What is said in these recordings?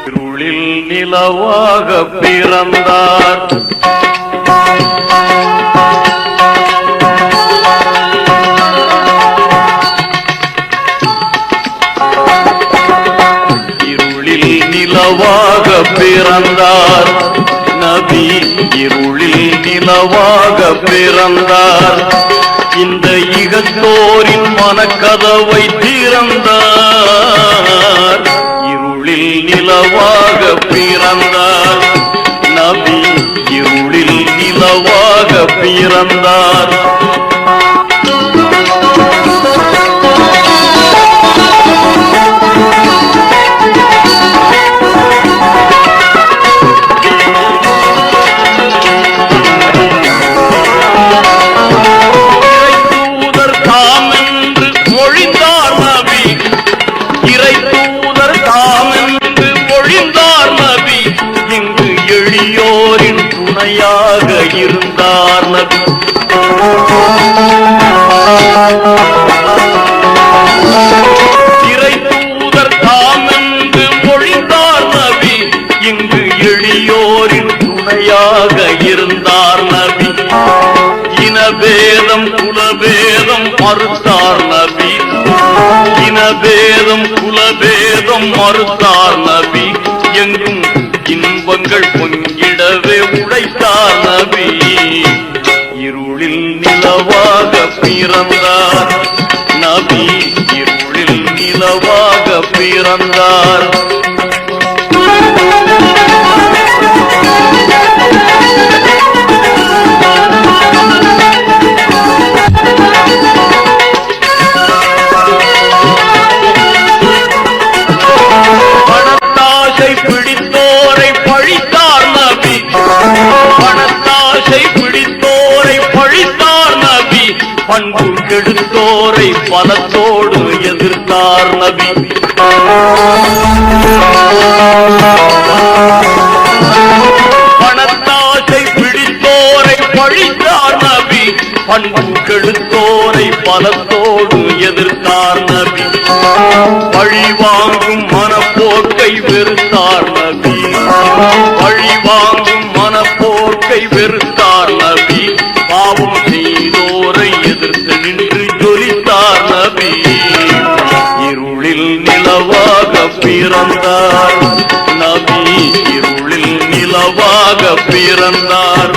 இருளில் நிலவாக பிறந்தார். இருளில் நிலவாக பிறந்தார் நபி, இருளில் நிலவாக பிறந்தார். இந்த இகத்தோரின் மனக்கதவை திறந்தார். இருளில் நிலவாக பிறந்தார் நபி, இருளில் நிலவாக பிறந்தார். எளியோரின் துணையாக இருந்தார் நபி. இறை தூதர் தாம் என்று மொழிந்தார் நபி, இங்கு எளியோரின் துணையாக இருந்தார் நபி. இனபேதம் குலபேதம் மறுத்தார் நபி, இனபேதம் குலபேதம் மறுத்தார் நபி. எங்கும் இன்பங்கள் பொங்கிடவே உழைத்தார் நபி. இருளில் நிலவாக பிறந்தார் நபி, இருளில் நிலவாக பிறந்தார். பணத்தாசை பிடித்தோரை பழித்தார் நபி, பணத்தாசை பிடித்தோரை பழித்தார் நபி. பண்பு கெடுத்தோரை பலத்தோடு எதிர்த்தார் நபி. பணத்தாசை பிடித்தோரை பழித்தார் நபி, பண்பு கெடுத்தோரை பலத்தோடு எதிர்த்தார் நபி. பழி வாங்கும் மனப்போக்கை வெறுத்தார் நபி, பழி வாங்கும் மனப்போக்கை வெறுத்தார் நபி. பாவம் செய்தோரை எதிர்த்து நின்று ஜொலித்தார் நபி. இருளில் நிலவாக பிறந்தார் நபி, இருளில் நிலவாக பிறந்தார்.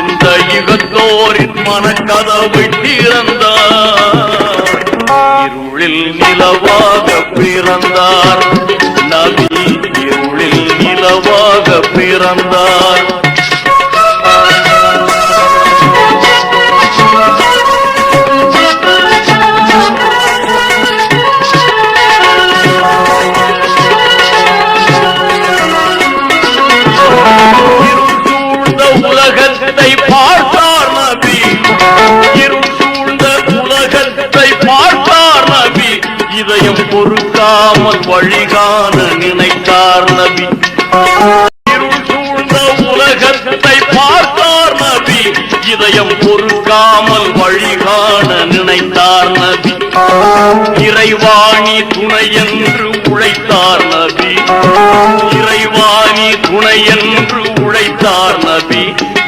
இந்த யுகத்தோரின் மனக்கதவை திறந்தார். இருளில் நிலவாக பிறந்தார் நபி, இருளில் நிலவாக பிறந்தார். இருள் சூழ்ந்த உலகத்தை பார்த்தார் நபி, இருள் சூழ்ந்த உலகத்தை பார்த்தார் நபி. இதயம் பொறுக்காமல் வழிகாண நினைத்தார் நபி. இருள் சூழ்ந்த உலகத்தை பார்த்தார் நபி, இதயம் பொறுக்காமல் வழிகாண நினைத்தார் நபி. இறைவாணி துணை என்று உழைத்தார் நபி, இறைவாணி துணை என்று உழைத்தார் நபி.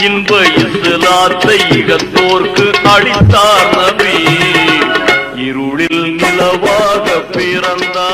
இன்ப இஸ்லாத்தை இகத்தோர்க்கு அளித்தார் நபி. இருளில் நிலவாக பிறந்தார்.